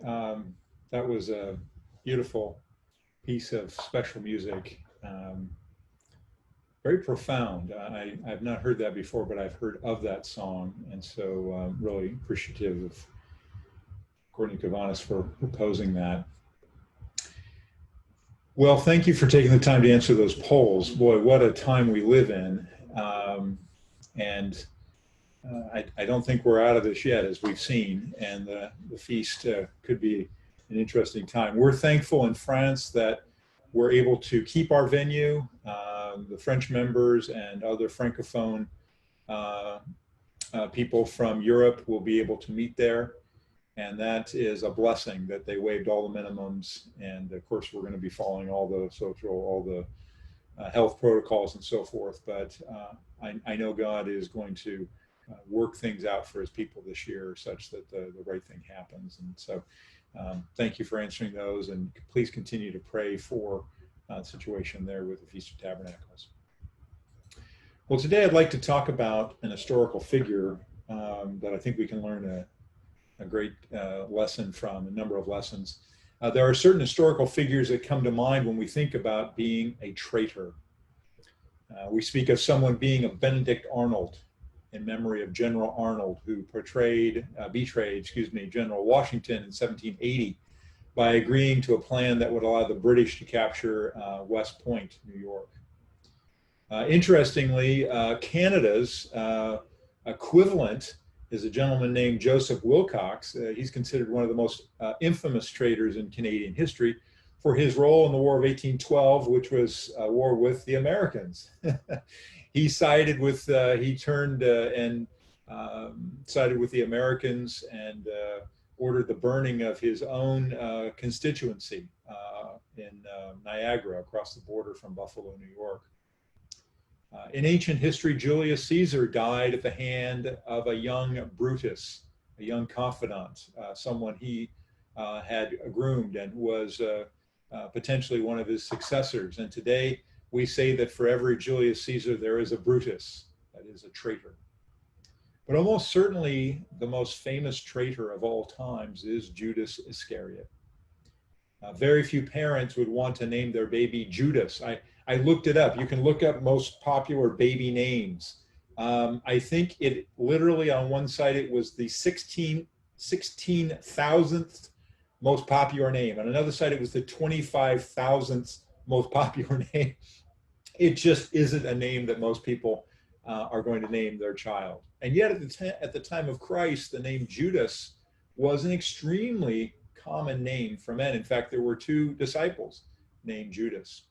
That was a beautiful piece of special music. Very profound. I've not heard that before, but I've heard of that song. And so really appreciative of Courtney Kavanis for proposing that. Well, thank you for taking the time to answer those polls. Boy, what a time we live in. And I don't think we're out of this yet, as we've seen, and the feast could be an interesting time. We're thankful in France that we're able to keep our venue. The French members and other Francophone people from Europe will be able to meet there. And that is a blessing that they waived all the minimums. And of course, we're going to be following all the social, all the health protocols and so forth. But I know God is going to work things out for his people this year such that the right thing happens. And so thank you for answering those, and please continue to pray for the situation there with the Feast of Tabernacles. Well, today I'd like to talk about an historical figure that I think we can learn a great lesson from, a number of lessons. There are certain historical figures that come to mind when we think about being a traitor. We speak of someone being a Benedict Arnold, in memory of General Arnold, who betrayed General Washington in 1780 by agreeing to a plan that would allow the British to capture West Point, New York. Interestingly, Canada's equivalent is a gentleman named Joseph Wilcox. He's considered one of the most infamous traitors in Canadian history for his role in the War of 1812, which was a war with the Americans. He sided with, he turned and sided with the Americans and ordered the burning of his own constituency in Niagara, across the border from Buffalo, New York. In ancient history, Julius Caesar died at the hand of a young Brutus, a young confidant, someone he had groomed and was potentially one of his successors. And today we say that for every Julius Caesar, there is a Brutus, that is a traitor. But almost certainly the most famous traitor of all times is Judas Iscariot. Very few parents would want to name their baby Judas. I looked it up. You can look up most popular baby names. I think it literally on one site, it was the 16,000th most popular name. On another site, it was the 25,000th most popular name. It just isn't a name that most people are going to name their child. And yet at the time of Christ, the name Judas was an extremely common name for men. In fact, there were two disciples named Judas.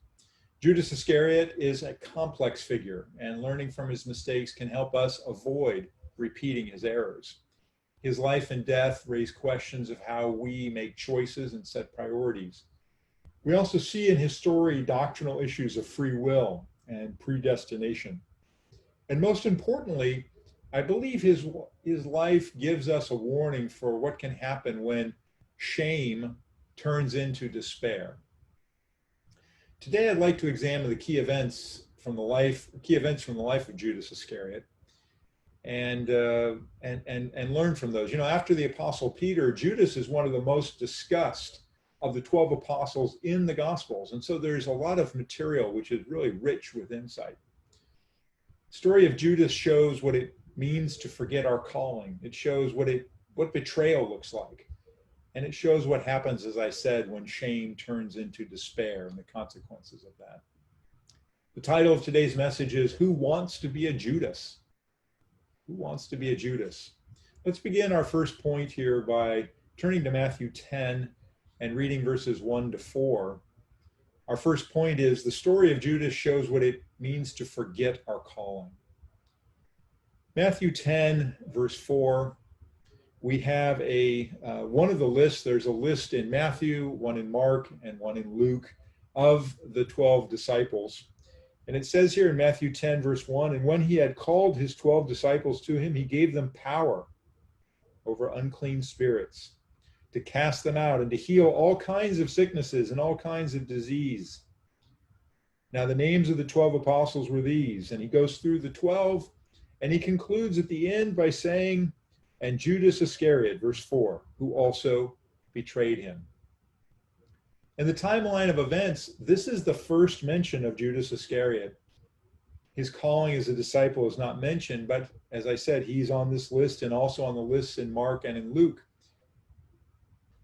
Judas Iscariot is a complex figure, and learning from his mistakes can help us avoid repeating his errors. His life and death raise questions of how we make choices and set priorities. We also see in his story doctrinal issues of free will and predestination. And most importantly, I believe his life gives us a warning for what can happen when shame turns into despair. Today, I'd like to examine the key events from the life of Judas Iscariot, and learn from those. You know, after the Apostle Peter, Judas is one of the most discussed of the 12 apostles in the Gospels, and so there's a lot of material which is really rich with insight. The story of Judas shows what it means to forget our calling. It shows what betrayal looks like. And it shows what happens, as I said, when shame turns into despair and the consequences of that. The title of today's message is, Who Wants to Be a Judas? Who wants to be a Judas? Let's begin our first point here by turning to Matthew 10 and reading verses 1 to 4. Our first point is, the story of Judas shows what it means to forget our calling. Matthew 10, verse 4. We have one of the lists. There's a list in Matthew, one in Mark, and one in Luke of the 12 disciples. And it says here in Matthew 10, verse 1, and when he had called his 12 disciples to him, he gave them power over unclean spirits to cast them out and to heal all kinds of sicknesses and all kinds of disease. Now the names of the 12 apostles were these, and he goes through the 12, and he concludes at the end by saying, and Judas Iscariot, verse 4, who also betrayed him. In the timeline of events, this is the first mention of Judas Iscariot. His calling as a disciple is not mentioned, but as I said, he's on this list and also on the lists in Mark and in Luke.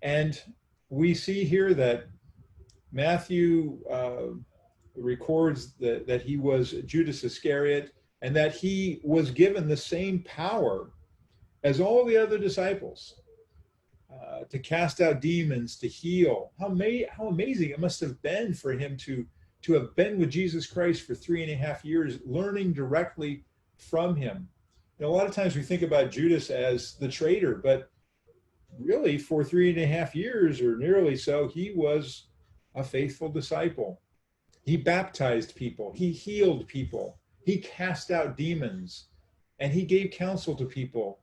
And we see here that Matthew records that he was Judas Iscariot and that he was given the same power as all the other disciples to cast out demons, to heal. How amazing it must have been for him to have been with Jesus Christ for 3.5 years, learning directly from him. A lot of times we think about Judas as the traitor, but really for 3.5 years or nearly so, he was a faithful disciple. He baptized people, he healed people, he cast out demons, and he gave counsel to people.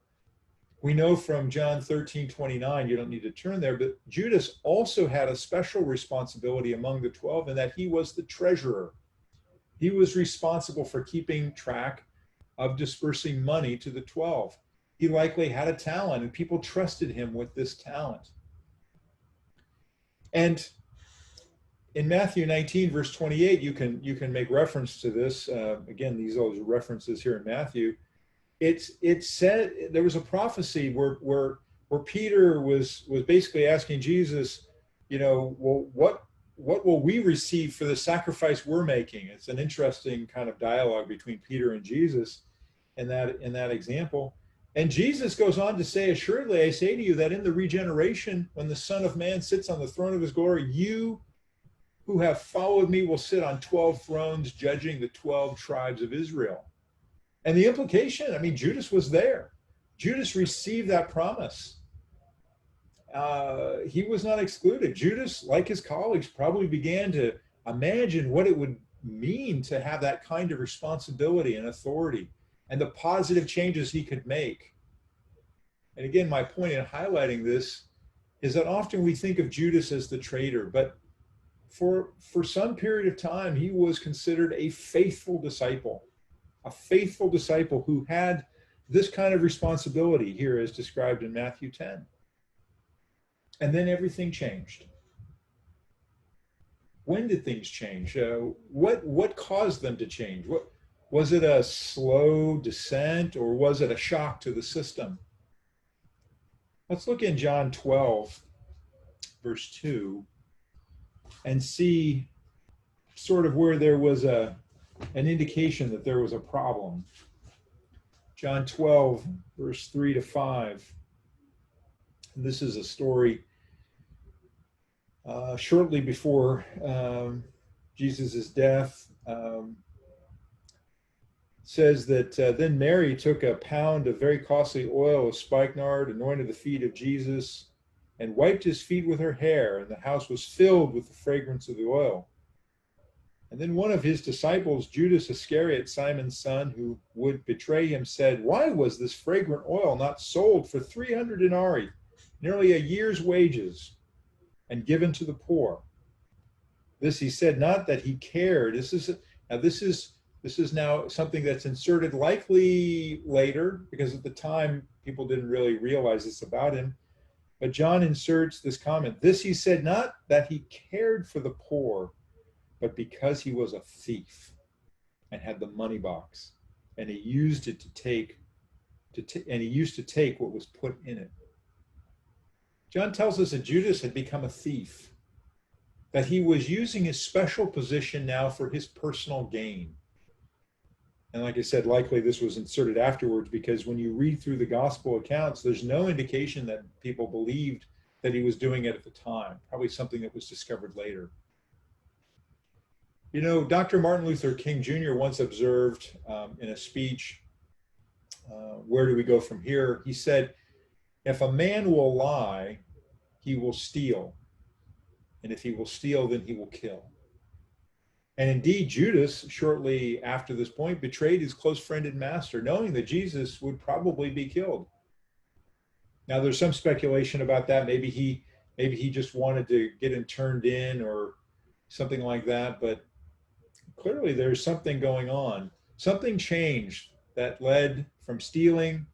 We know from John 13:29, you don't need to turn there, but Judas also had a special responsibility among the 12 in that he was the treasurer. He was responsible for keeping track of dispersing money to the 12. He likely had a talent and people trusted him with this talent. And in Matthew 19, verse 28, you can make reference to this. Again, these are references here in Matthew. It said there was a prophecy where Peter was basically asking Jesus, well, what will we receive for the sacrifice we're making? It's an interesting kind of dialogue between Peter and Jesus in that example. And Jesus goes on to say, assuredly, I say to you that in the regeneration, when the Son of Man sits on the throne of his glory, you who have followed me will sit on 12 thrones, judging the 12 tribes of Israel. And the implication, Judas was there. Judas received that promise. He was not excluded. Judas, like his colleagues, probably began to imagine what it would mean to have that kind of responsibility and authority and the positive changes he could make. And again, my point in highlighting this is that often we think of Judas as the traitor, but for some period of time, he was considered a faithful disciple who had this kind of responsibility here as described in Matthew 10. And then everything changed. When did things change? What caused them to change? Was it a slow descent or was it a shock to the system? Let's look in John 12, verse 2, and see sort of where there was an indication that there was a problem. John 12, verse 3 to 5. This is a story shortly before Jesus' death. Says that then Mary took a pound of very costly oil of spikenard, anointed the feet of Jesus, and wiped his feet with her hair, and the house was filled with the fragrance of the oil. And then one of his disciples, Judas Iscariot, Simon's son, who would betray him, said, why was this fragrant oil not sold for 300 denarii, nearly a year's wages, and given to the poor? This he said, not that he cared. This is now something that's inserted likely later, because at the time people didn't really realize this about him. But John inserts this comment. This he said, not that he cared for the poor, but because he was a thief and had the money box, and he used it to take what was put in it. John tells us that Judas had become a thief, that he was using his special position now for his personal gain. And like I said, likely this was inserted afterwards, because when you read through the gospel accounts, there's no indication that people believed that he was doing it at the time. Probably something that was discovered later. Dr. Martin Luther King Jr. once observed in a speech, where do we go from here? He said, if a man will lie, he will steal. And if he will steal, then he will kill. And indeed, Judas, shortly after this point, betrayed his close friend and master, knowing that Jesus would probably be killed. Now, there's some speculation about that. Maybe he just wanted to get him turned in or something like that. But clearly, there's something going on. Something changed that led from stealing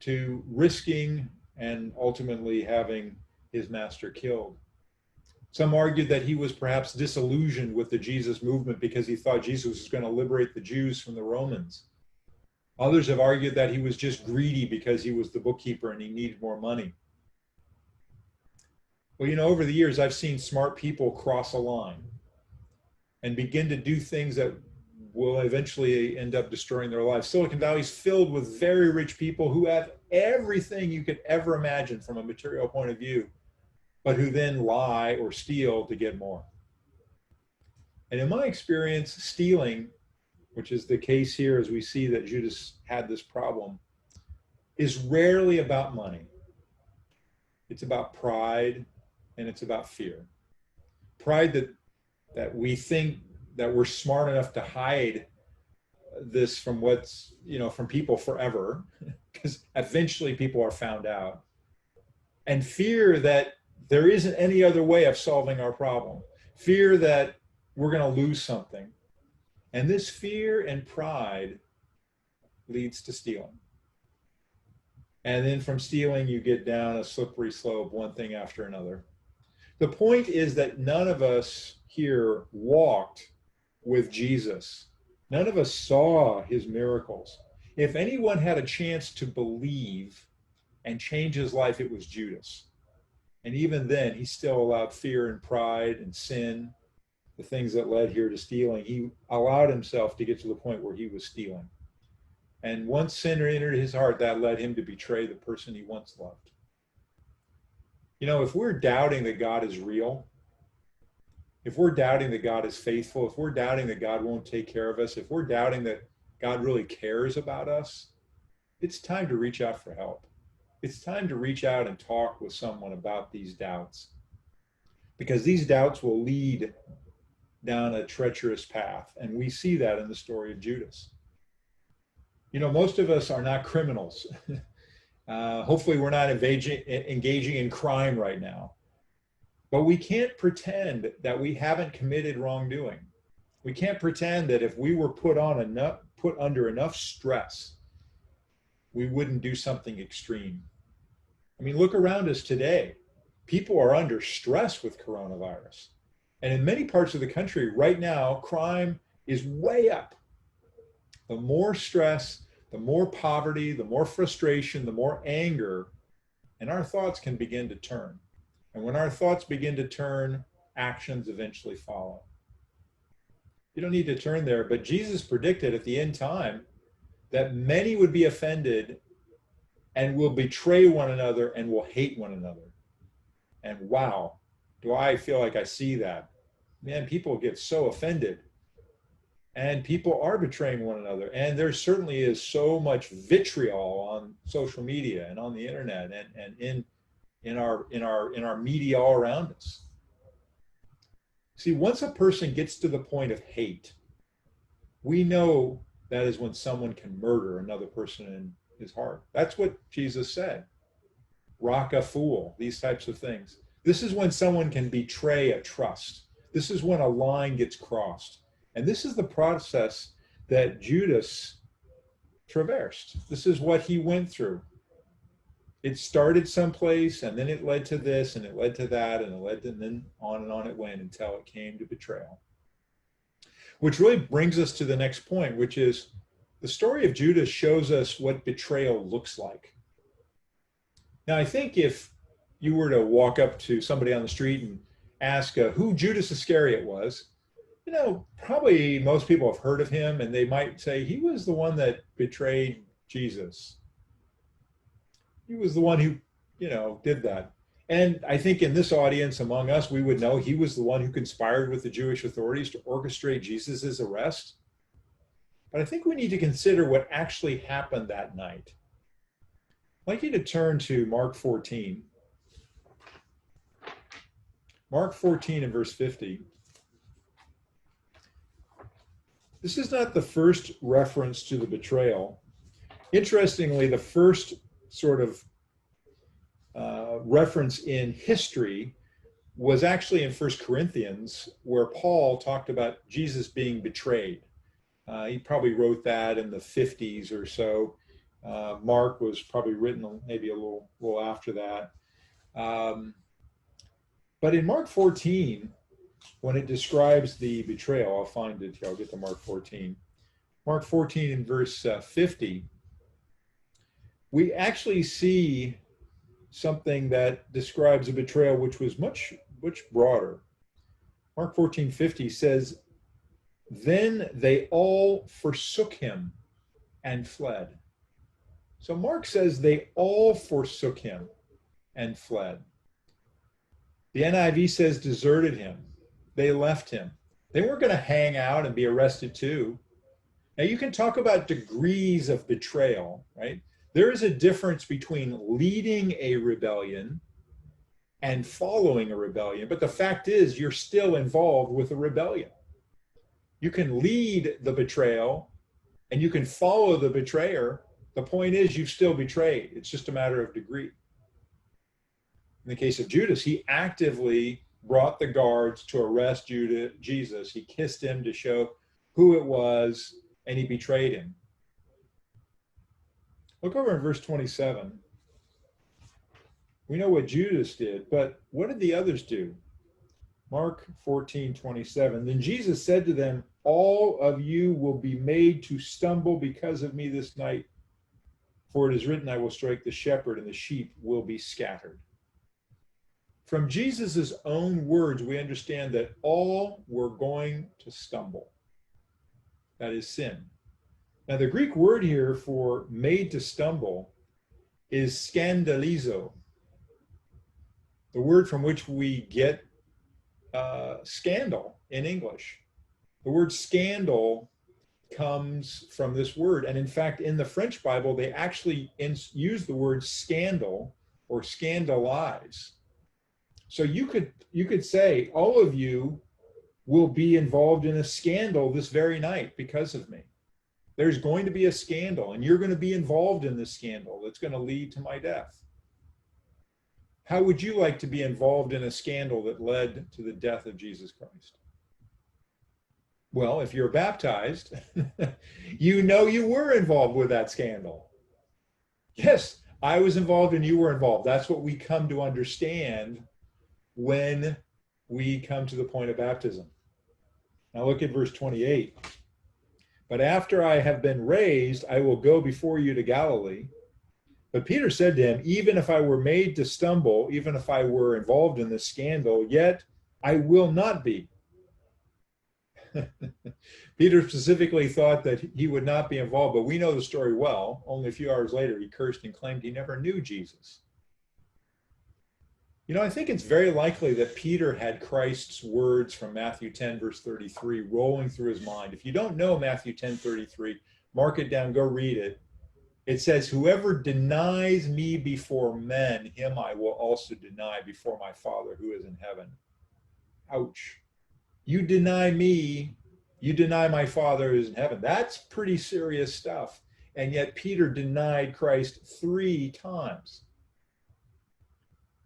to risking and ultimately having his master killed. Some argued that he was perhaps disillusioned with the Jesus movement because he thought Jesus was going to liberate the Jews from the Romans. Others have argued that he was just greedy because he was the bookkeeper and he needed more money. Well, over the years, I've seen smart people cross a line and begin to do things that will eventually end up destroying their lives. Silicon Valley is filled with very rich people who have everything you could ever imagine from a material point of view, but who then lie or steal to get more. And in my experience, stealing, which is the case here as we see that Judas had this problem, is rarely about money. It's about pride and it's about fear. Pride that we think that we're smart enough to hide this from from people forever, because eventually people are found out. And fear that there isn't any other way of solving our problem. Fear that we're going to lose something. And this fear and pride leads to stealing. And then from stealing, you get down a slippery slope, one thing after another. The point is that none of us here walked with Jesus. None of us saw his miracles. If anyone had a chance to believe and change his life, it was Judas. And even then, he still allowed fear and pride and sin, the things that led here to stealing. He allowed himself to get to the point where he was stealing. And once sin entered his heart, that led him to betray the person he once loved. If we're doubting that God is real, if we're doubting that God is faithful, if we're doubting that God won't take care of us, if we're doubting that God really cares about us, it's time to reach out for help. It's time to reach out and talk with someone about these doubts, because these doubts will lead down a treacherous path. And we see that in the story of Judas. Most of us are not criminals. Hopefully we're not engaging in crime right now. But we can't pretend that we haven't committed wrongdoing. We can't pretend that if we were put under enough stress, we wouldn't do something extreme. Look around us today. People are under stress with coronavirus. And in many parts of the country right now, crime is way up. The more stress, the more poverty, the more frustration, the more anger, and our thoughts can begin to turn. And when our thoughts begin to turn, actions eventually follow. You don't need to turn there, but Jesus predicted at the end time that many would be offended and will betray one another and will hate one another. And wow, do I feel like I see that. Man, people get so offended. And people are betraying one another. And there certainly is so much vitriol on social media and on the internet and in our media all around us. See, once a person gets to the point of hate, we know that is when someone can murder another person in his heart. That's what Jesus said. Rock a fool, these types of things. This is when someone can betray a trust. This is when a line gets crossed. And this is the process that Judas traversed. This is what he went through. It started someplace, and then it led to this, and it led to that, and then on and on it went until it came to betrayal. Which really brings us to the next point, which is the story of Judas shows us what betrayal looks like. Now, I think if you were to walk up to somebody on the street and ask who Judas Iscariot was, probably most people have heard of him, and they might say he was the one that betrayed Jesus. He was the one who, did that. And I think in this audience among us, we would know he was the one who conspired with the Jewish authorities to orchestrate Jesus's arrest. But I think we need to consider what actually happened that night. I'd like you to turn to Mark 14. Mark 14 and verse 50. This is not the first reference to the betrayal. Interestingly, the first sort of reference in history was actually in 1 Corinthians, where Paul talked about Jesus being betrayed. He probably wrote that in the 50s or so. Mark was probably written maybe a little after that. But in Mark 14, when it describes the betrayal, I'll find it here. I'll get to Mark 14. Mark 14 in verse 50, we actually see something that describes a betrayal which was much broader. Mark 14:50 says, "Then they all forsook him and fled." So Mark says they all forsook him and fled. The NIV says deserted him. They left him. They weren't going to hang out and be arrested too. Now you can talk about degrees of betrayal, right? There is a difference between leading a rebellion and following a rebellion, but the fact is you're still involved with a rebellion. You can lead the betrayal and you can follow the betrayer. The point is you've still betrayed. It's just a matter of degree. In the case of Judas, he actively brought the guards to arrest Jesus. He kissed him to show who it was, and he betrayed him. Look over in verse 27. We know what Judas did, but what did the others do? Mark 14:27. Then Jesus said to them, "All of you will be made to stumble because of me this night. For it is written, I will strike the shepherd, and the sheep will be scattered." From Jesus' own words, we understand that all were going to stumble. That is sin. Now, the Greek word here for made to stumble is scandalizo, the word from which we get scandal in English. The word scandal comes from this word. And in fact, in the French Bible, they actually use the word scandal or scandalize. So you could say, all of you will be involved in a scandal this very night because of me. There's going to be a scandal, and you're going to be involved in this scandal that's going to lead to my death. How would you like to be involved in a scandal that led to the death of Jesus Christ? Well, if you're baptized, you know you were involved with that scandal. Yes, I was involved and you were involved. That's what we come to understand when we come to the point of baptism. Now look at verse 28. But after I have been raised, I will go before you to Galilee. But Peter said to him, even if I were made to stumble, even if I were involved in this scandal, yet I will not be. Peter specifically thought that he would not be involved, but we know the story well. Only a few hours later, he cursed and claimed he never knew Jesus. You know, I think it's very likely that Peter had Christ's words from Matthew 10, verse 33, rolling through his mind. If you don't know Matthew 10, 33, mark it down, go read it. It says, whoever denies me before men, him I will also deny before my Father who is in heaven. Ouch. You deny me, you deny my Father who is in heaven. That's pretty serious stuff. And yet Peter denied Christ 3 times.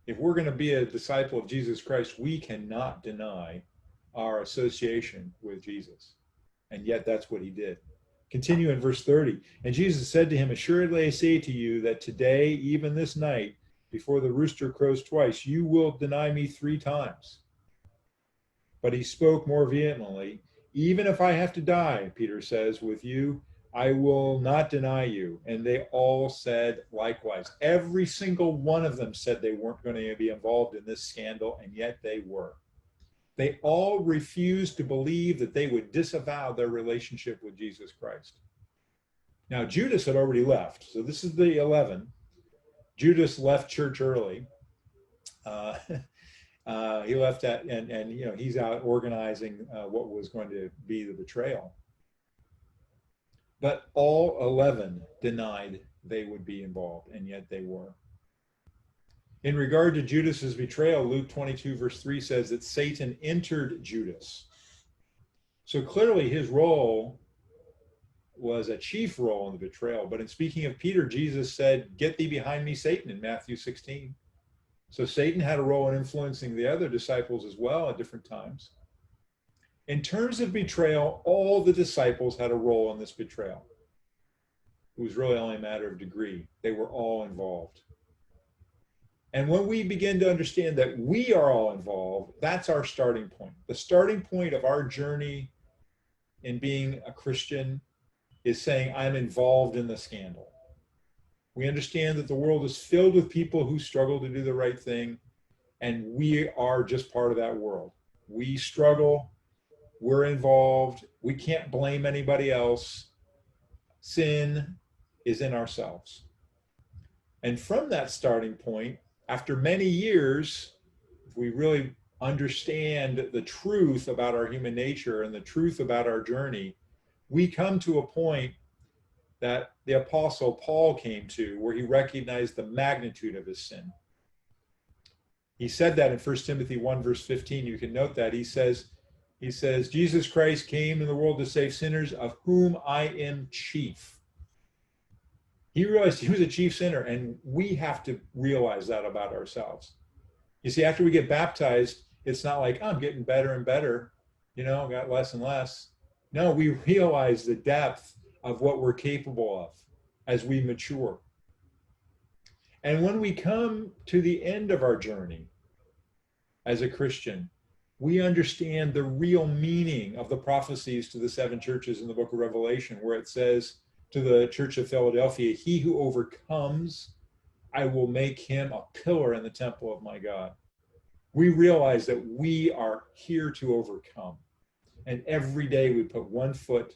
If we're going to be a disciple of Jesus Christ, we cannot deny our association with Jesus. And yet that's what he did. Continue in verse 30. And Jesus said to him, assuredly I say to you that today, even this night, before the rooster crows twice, you will deny me 3 times. But he spoke more vehemently. Even if I have to die, Peter says, with you, I will not deny you. And they all said likewise. Every single one of them said they weren't going to be involved in this scandal, and yet they were. They all refused to believe that they would disavow their relationship with Jesus Christ. Now, Judas had already left. So this is the 11. Judas left church early. He left that, and you know, he's out organizing what was going to be the betrayal. But all 11 denied they would be involved, and yet they were. In regard to Judas's betrayal, Luke 22 verse 3 says that Satan entered Judas. So clearly his role was a chief role in the betrayal. But in speaking of Peter, Jesus said, get thee behind me, Satan, in Matthew 16. So Satan had a role in influencing the other disciples as well at different times. In terms of betrayal, all the disciples had a role in this betrayal. It was really only a matter of degree. They were all involved. And when we begin to understand that we are all involved, that's our starting point. The starting point of our journey in being a Christian is saying, I'm involved in the scandal. We understand that the world is filled with people who struggle to do the right thing, and we are just part of that world. We struggle, we're involved, we can't blame anybody else. Sin is in ourselves. And from that starting point, after many years, if we really understand the truth about our human nature and the truth about our journey, we come to a point that the Apostle Paul came to where he recognized the magnitude of his sin. He said that in 1 Timothy 1, verse 15. You can note that. He says, Jesus Christ came in the world to save sinners, of whom I am chief. He realized he was a chief sinner, and we have to realize that about ourselves. You see, after we get baptized, it's not like, oh, I'm getting better and better, got less and less. No, we realize the depth of what we're capable of as we mature. And when we come to the end of our journey as a Christian, we understand the real meaning of the prophecies to the 7 churches in the book of Revelation, where it says to the church of Philadelphia, he who overcomes, I will make him a pillar in the temple of my God. We realize that we are here to overcome. And every day we put one foot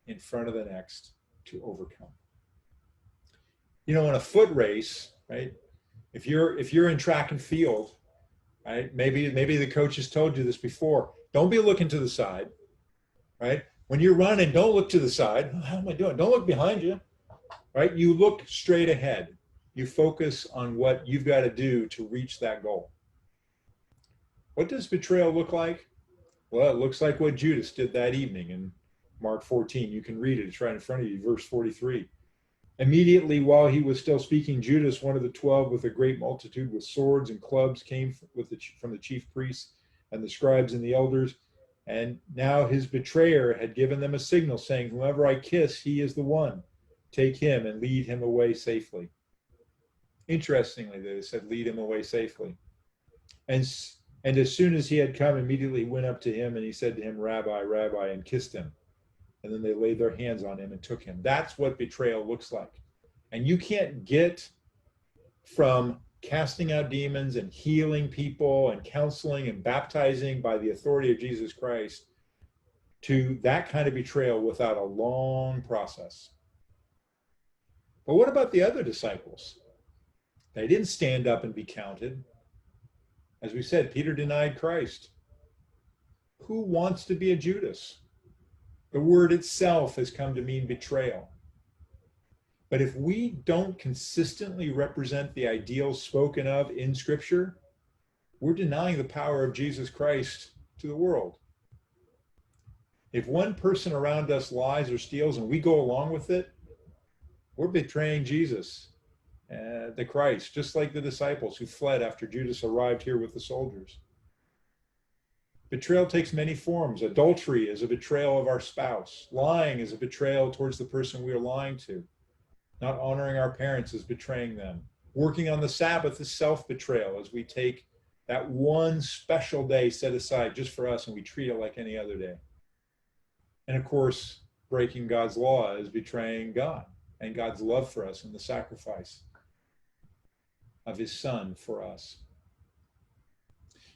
in front of the next to overcome. In a foot race, right? If you're in track and field, right? Maybe the coach has told you this before. Don't be looking to the side, right? When you're running, don't look to the side. How am I doing? Don't look behind you, right? You look straight ahead. You focus on what you've got to do to reach that goal. What does betrayal look like? Well, it looks like what Judas did that evening in Mark 14. You can read it. It's right in front of you, verse 43. Immediately while he was still speaking, Judas, one of the 12, with a great multitude with swords and clubs, came from the chief priests and the scribes and the elders. And now his betrayer had given them a signal, saying, whoever I kiss, he is the one. Take him and lead him away safely. Interestingly, they said, lead him away safely. And as soon as he had come, immediately he went up to him, and he said to him, Rabbi, Rabbi, and kissed him. And then they laid their hands on him and took him. That's what betrayal looks like. And you can't get from casting out demons and healing people and counseling and baptizing by the authority of Jesus Christ to that kind of betrayal without a long process. But what about the other disciples? They didn't stand up and be counted. As we said, Peter denied Christ. Who wants to be a Judas? The word itself has come to mean betrayal. But if we don't consistently represent the ideals spoken of in Scripture, we're denying the power of Jesus Christ to the world. If one person around us lies or steals and we go along with it, we're betraying Jesus, the Christ, just like the disciples who fled after Judas arrived here with the soldiers. Betrayal takes many forms. Adultery is a betrayal of our spouse. Lying is a betrayal towards the person we are lying to. Not honoring our parents is betraying them. Working on the Sabbath is self-betrayal, as we take that one special day set aside just for us and we treat it like any other day. And of course, breaking God's law is betraying God and God's love for us and the sacrifice of his son for us.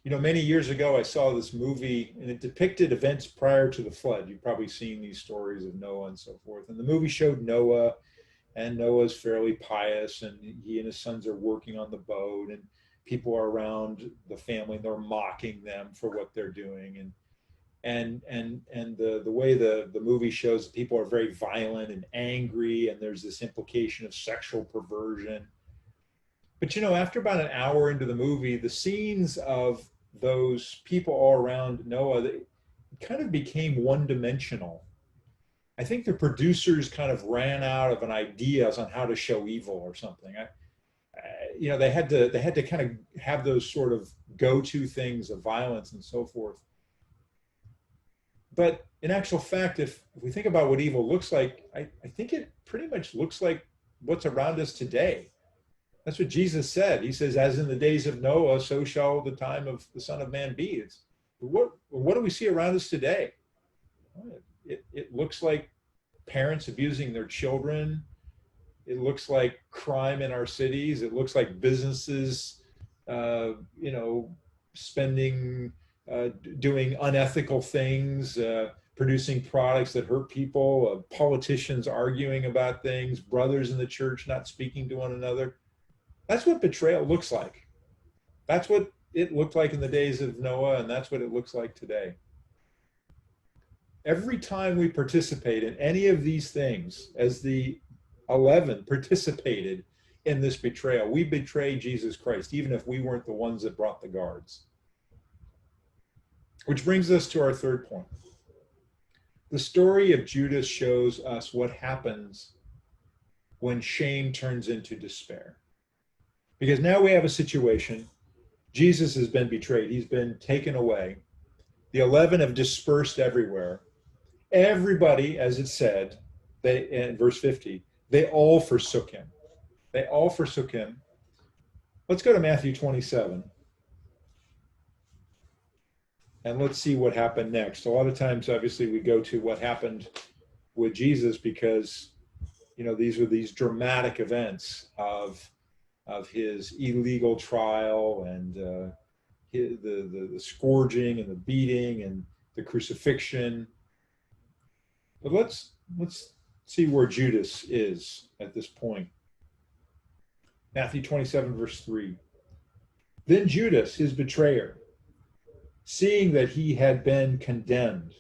Many years ago, I saw this movie, and it depicted events prior to the flood. You've probably seen these stories of Noah and so forth. And the movie showed Noah, and Noah's fairly pious, and he and his sons are working on the boat, and people are around the family, and they're mocking them for what they're doing. And the way the movie shows, people are very violent and angry, and there's this implication of sexual perversion. But after about an hour into the movie, the scenes of those people all around Noah, they kind of became one-dimensional. I think the producers kind of ran out of ideas on how to show evil or something. They had to kind of have those sort of go-to things of violence and so forth. But in actual fact, if we think about what evil looks like, I think it pretty much looks like what's around us today. That's what Jesus said. He says, as in the days of Noah, so shall the time of the Son of Man be. What do we see around us today? It looks like parents abusing their children. It looks like crime in our cities. It looks like businesses, spending, doing unethical things, producing products that hurt people, politicians arguing about things, brothers in the church not speaking to one another. That's what betrayal looks like. That's what it looked like in the days of Noah, and that's what it looks like today. Every time we participate in any of these things, as the 11 participated in this betrayal, we betray Jesus Christ, even if we weren't the ones that brought the guards. Which brings us to our third point. The story of Judas shows us what happens when shame turns into despair. Because now we have a situation. Jesus has been betrayed. He's been taken away. The 11 have dispersed everywhere. Everybody, as it said, in verse 50, they all forsook him. They all forsook him. Let's go to Matthew 27. And let's see what happened next. A lot of times, obviously, we go to what happened with Jesus because, these are these dramatic events of his illegal trial and the scourging and the beating and the crucifixion. But let's see where Judas is at this point. Matthew 27, verse 3. Then Judas, his betrayer, seeing that he had been condemned,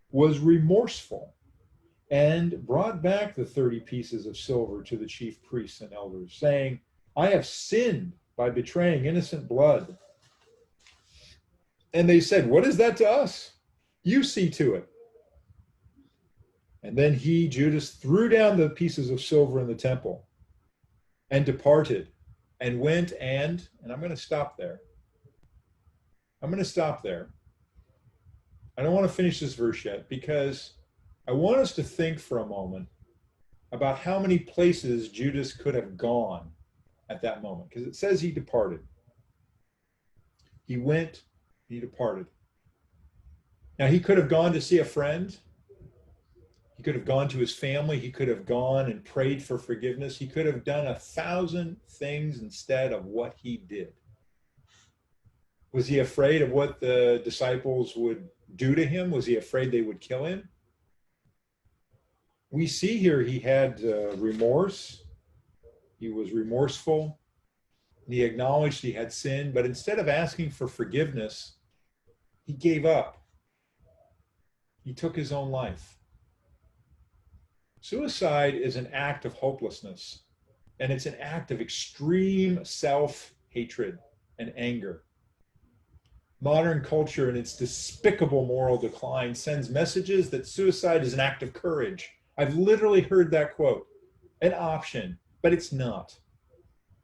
was remorseful and brought back the 30 pieces of silver to the chief priests and elders, saying, I have sinned by betraying innocent blood. And they said, what is that to us? You see to it. And then he, Judas, threw down the pieces of silver in the temple and departed and went and I'm going to stop there. I don't want to finish this verse yet because I want us to think for a moment about how many places Judas could have gone at that moment, because it says he departed. He went, he departed. Now, he could have gone to see a friend. He could have gone to his family. He could have gone and prayed for forgiveness. He could have done 1,000 things instead of what he did. Was he afraid of what the disciples would do to him? Was he afraid they would kill him? We see here he had remorse. He was remorseful. He acknowledged he had sinned, but instead of asking for forgiveness, he gave up. He took his own life. Suicide is an act of hopelessness, and it's an act of extreme self-hatred and anger. Modern culture, in its despicable moral decline, sends messages that suicide is an act of courage. I've literally heard that quote, an option, but it's not.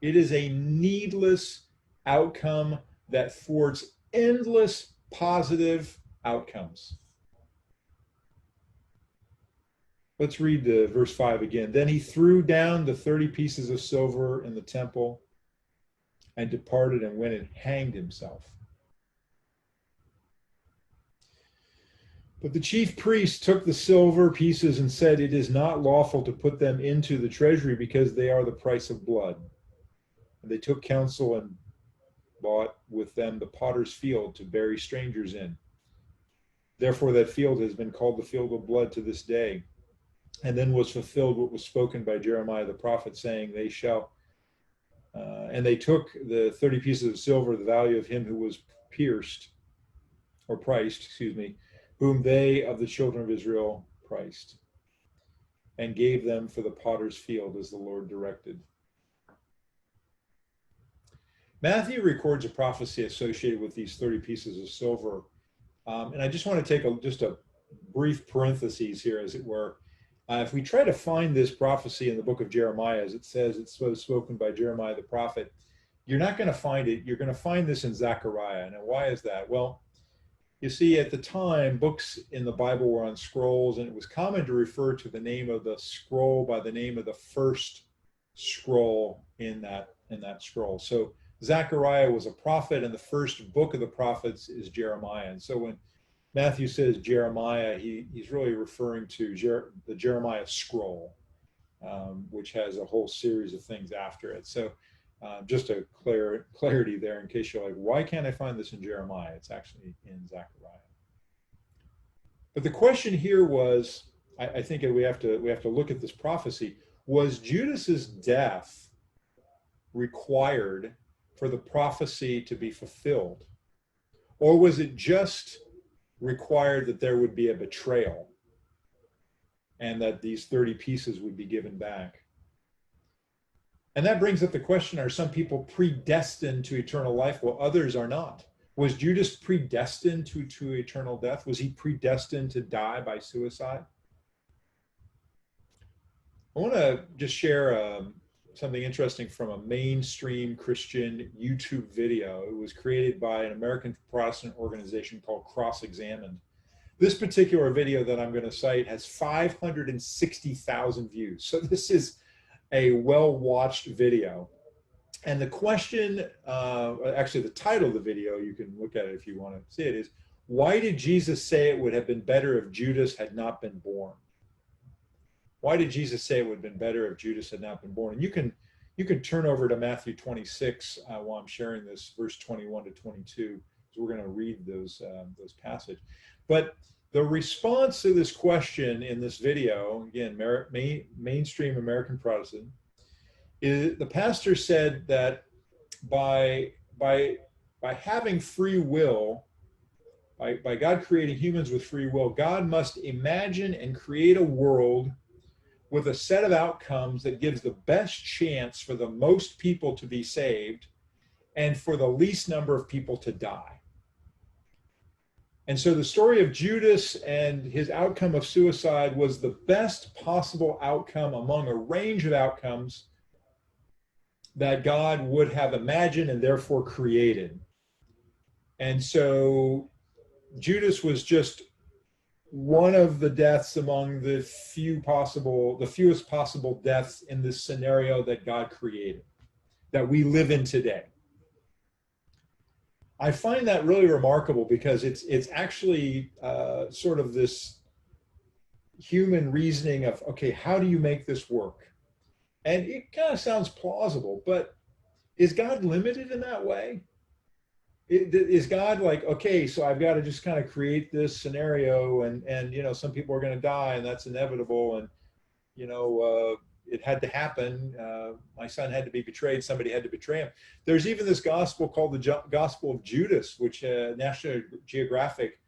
It is a needless outcome that thwarts endless positive outcomes. Let's read verse 5 again. Then he threw down the 30 pieces of silver in the temple and departed and went and hanged himself. But the chief priests took the silver pieces and said, it is not lawful to put them into the treasury because they are the price of blood. And they took counsel and bought with them the potter's field to bury strangers in. Therefore that field has been called the field of blood to this day. And then was fulfilled what was spoken by Jeremiah the prophet, saying, they shall, and they took the 30 pieces of silver, the value of him who was priced, whom they of the children of Israel priced, and gave them for the potter's field as the Lord directed. Matthew records a prophecy associated with these 30 pieces of silver. And I just want to take just a brief parenthesis here, as it were. If we try to find this prophecy in the book of Jeremiah, as it says it's spoken by Jeremiah the prophet, you're not going to find it. You're going to find this in Zechariah. Now, why is that? Well, you see, at the time, books in the Bible were on scrolls, and it was common to refer to the name of the scroll by the name of the first scroll in that in that scroll. So Zechariah was a prophet, and the first book of the prophets is Jeremiah. And so when Matthew says Jeremiah, he's really referring to the Jeremiah scroll, which has a whole series of things after it. So just a clarity there in case you're like, why can't I find this in Jeremiah? It's actually in Zechariah. But the question here was, I think we have to look at this prophecy. Was Judas's death required for the prophecy to be fulfilled? Or was it just required that there would be a betrayal and that these 30 pieces would be given back? And that brings up the question, are some people predestined to eternal life while others are not? Was Judas predestined to eternal death? Was he predestined to die by suicide? I want to just share something interesting from a mainstream Christian YouTube video. It was created by an American Protestant organization called Cross Examined. This particular video that I'm going to cite has 560,000 views. So this is a well-watched video. And the question, actually the title of the video, you can look at it if you want to see it, is, why did Jesus say it would have been better if Judas had not been born? Why did Jesus say it would have been better if Judas had not been born? And you can turn over to Matthew 26 while I'm sharing this, verse 21 to 22. So we're going to read those passages. But the response to this question in this video, again, mainstream American Protestant, is the pastor said that by having free will, by God creating humans with free will, God must imagine and create a world with a set of outcomes that gives the best chance for the most people to be saved and for the least number of people to die. And so the story of Judas and his outcome of suicide was the best possible outcome among a range of outcomes that God would have imagined and therefore created. And so Judas was just one of the deaths among the fewest possible deaths in this scenario that God created, that we live in today. I find that really remarkable because it's actually sort of this human reasoning of, okay, how do you make this work? And it kind of sounds plausible, but is God limited in that way? Is God like, okay, so I've got to just kind of create this scenario and you know, some people are going to die and that's inevitable, and you know, it had to happen. My son had to be betrayed. Somebody had to betray him. There's even this gospel called the Gospel of Judas, which National Geographic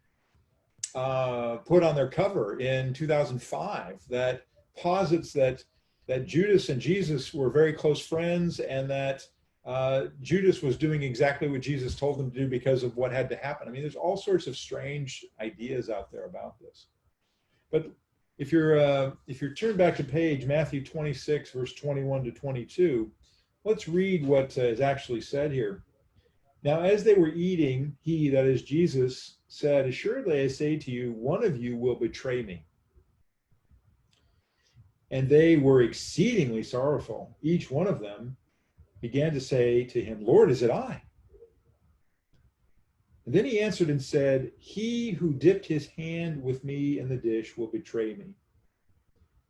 put on their cover in 2005, that posits that Judas and Jesus were very close friends, and that Judas was doing exactly what Jesus told him to do because of what had to happen. I mean, there's all sorts of strange ideas out there about this. But if you're turned back to page Matthew 26, verse 21 to 22, let's read what is actually said here. Now, as they were eating, he, that is Jesus, said, "Assuredly I say to you, one of you will betray me." And they were exceedingly sorrowful. Each one of them began to say to him, "Lord, is it I?" And then he answered and said, "He who dipped his hand with me in the dish will betray me.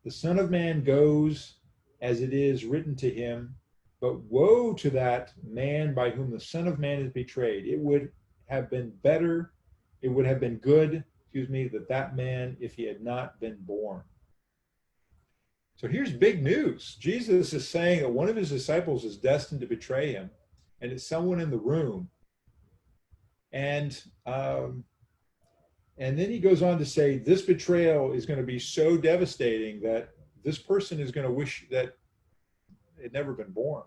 The Son of Man goes as it is written to him, but woe to that man by whom the Son of Man is betrayed. It would have been good, that man, if he had not been born." So here's big news. Jesus is saying that one of his disciples is destined to betray him, and it's someone in the room. And then he goes on to say this betrayal is going to be so devastating that this person is going to wish that it had never been born.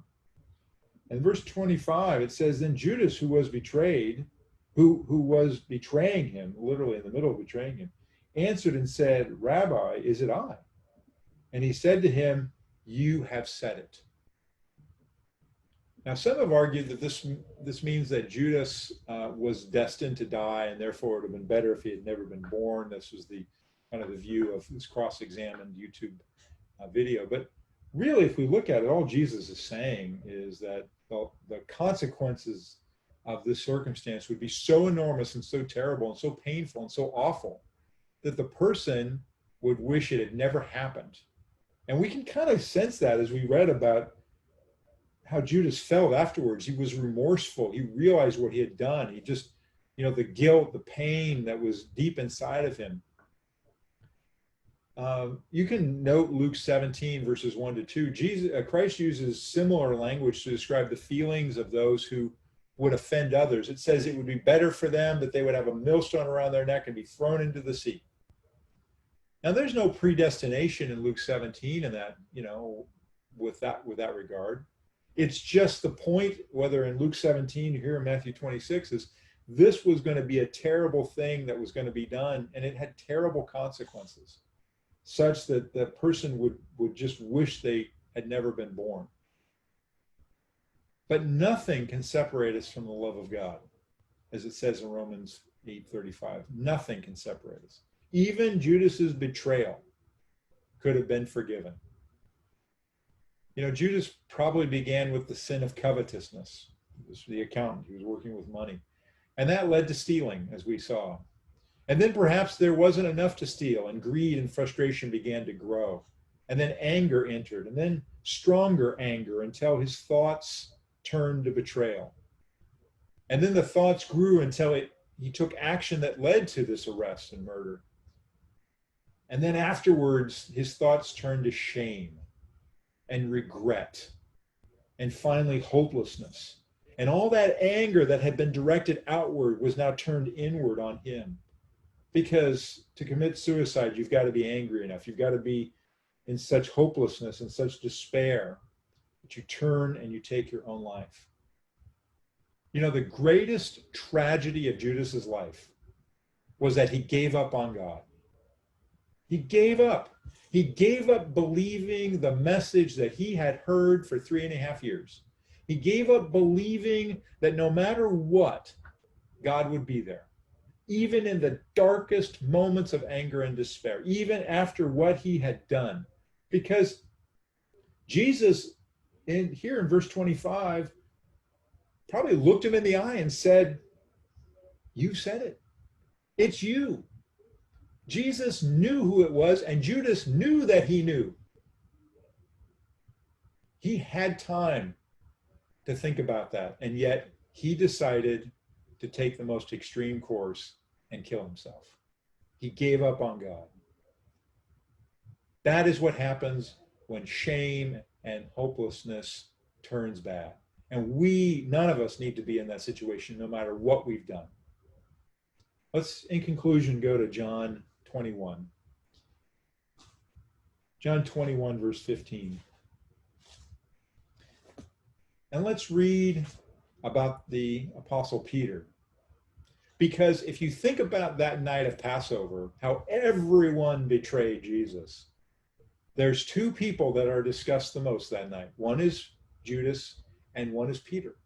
In verse 25, it says, "Then Judas, who was betrayed, who was betraying him, literally in the middle of betraying him, answered and said, 'Rabbi, is it I?' And he said to him, 'You have said it.'" Now, some have argued that this means that Judas was destined to die, and therefore it would have been better if he had never been born. This was the kind of the view of this cross-examined YouTube video. But really, if we look at it, all Jesus is saying is that the consequences of this circumstance would be so enormous and so terrible and so painful and so awful that the person would wish it had never happened. And we can kind of sense that as we read about how Judas felt afterwards. He was remorseful. He realized what he had done. He just, the guilt, the pain that was deep inside of him. You can note Luke 17, verses 1 to 2. Christ uses similar language to describe the feelings of those who would offend others. It says it would be better for them that they would have a millstone around their neck and be thrown into the sea. Now, there's no predestination in Luke 17 in that, with that regard. It's just the point, whether in Luke 17 or here in Matthew 26, is this was going to be a terrible thing that was going to be done, and it had terrible consequences, such that the person would just wish they had never been born. But nothing can separate us from the love of God, as it says in Romans 8:35. Nothing can separate us. Even Judas's betrayal could have been forgiven. Judas probably began with the sin of covetousness. He was the accountant. He was working with money. And that led to stealing, as we saw. And then perhaps there wasn't enough to steal, and greed and frustration began to grow. And then anger entered, and then stronger anger until his thoughts turned to betrayal. And then the thoughts grew until he took action that led to this arrest and murder. And then afterwards, his thoughts turned to shame and regret, and finally hopelessness. And all that anger that had been directed outward was now turned inward on him. Because to commit suicide, you've got to be angry enough. You've got to be in such hopelessness and such despair that you turn and you take your own life. The greatest tragedy of Judas's life was that he gave up on God. He gave up. He gave up believing the message that he had heard for 3.5 years. He gave up believing that no matter what, God would be there. Even in the darkest moments of anger and despair, even after what he had done. Because Jesus, here in verse 25, probably looked him in the eye and said, "You said it. It's you." Jesus knew who it was, and Judas knew that he knew. He had time to think about that, and yet he decided to take the most extreme course and kill himself. He gave up on God. That is what happens when shame and hopelessness turns bad. And none of us need to be in that situation, no matter what we've done. Let's, in conclusion, go to John 21. John 21, verse 15. And let's read about the Apostle Peter. Because if you think about that night of Passover, how everyone betrayed Jesus, there's two people that are discussed the most that night. One is Judas and one is Peter.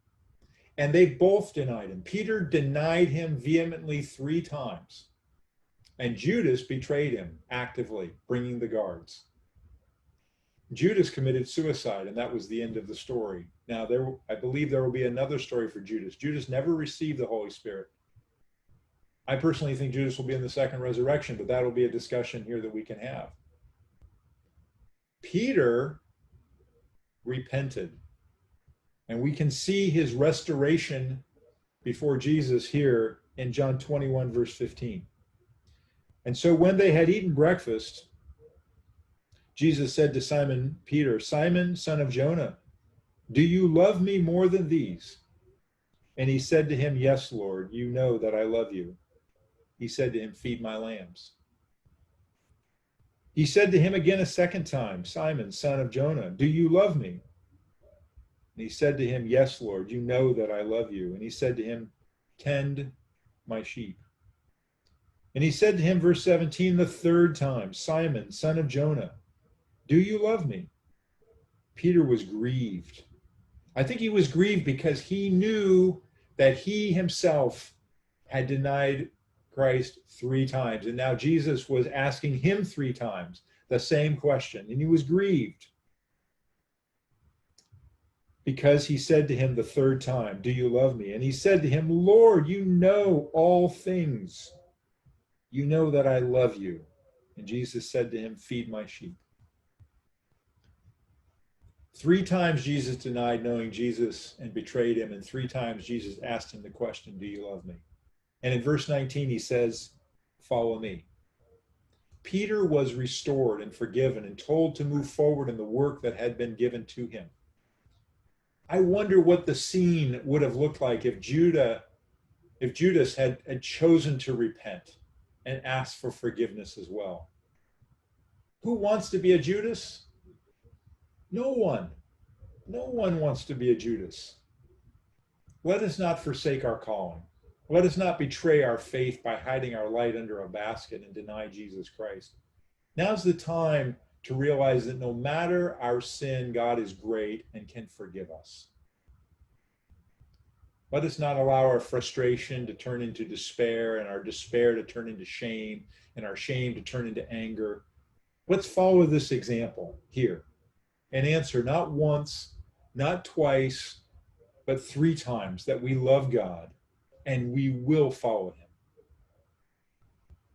And they both denied him. Peter denied him vehemently 3 times. And Judas betrayed him actively, bringing the guards. Judas committed suicide, and that was the end of the story. Now, I believe there will be another story for Judas. Judas never received the Holy Spirit. I personally think Judas will be in the second resurrection, but that will be a discussion here that we can have. Peter repented, and we can see his restoration before Jesus here in John 21, verse 15. And so when they had eaten breakfast, Jesus said to Simon Peter, "Simon, son of Jonah, do you love me more than these?" And he said to him, "Yes, Lord, you know that I love you." He said to him, "Feed my lambs." He said to him again a second time, "Simon, son of Jonah, do you love me?" And he said to him, "Yes, Lord, you know that I love you." And he said to him, "Tend my sheep." And he said to him, verse 17, the third time, "Simon, son of Jonah, do you love me?" Peter was grieved. I think he was grieved because he knew that he himself had denied Christ 3 times. And now Jesus was asking him 3 times the same question, and he was grieved. because he said to him the third time, "Do you love me?" And he said to him, "Lord, you know all things. You know that I love you." And Jesus said to him, "Feed my sheep." 3 times Jesus denied knowing Jesus and betrayed him, and 3 times Jesus asked him the question, "Do you love me?" And in verse 19, he says, "Follow me." Peter was restored and forgiven and told to move forward in the work that had been given to him. I wonder what the scene would have looked like if Judas had chosen to repent and ask for forgiveness as well. Who wants to be a Judas? No one. No one wants to be a Judas. Let us not forsake our calling. Let us not betray our faith by hiding our light under a basket and deny Jesus Christ. Now's the time to realize that no matter our sin, God is great and can forgive us. Let us not allow our frustration to turn into despair, and our despair to turn into shame, and our shame to turn into anger. Let's follow this example here and answer not once, not twice, but 3 times that we love God and we will follow him.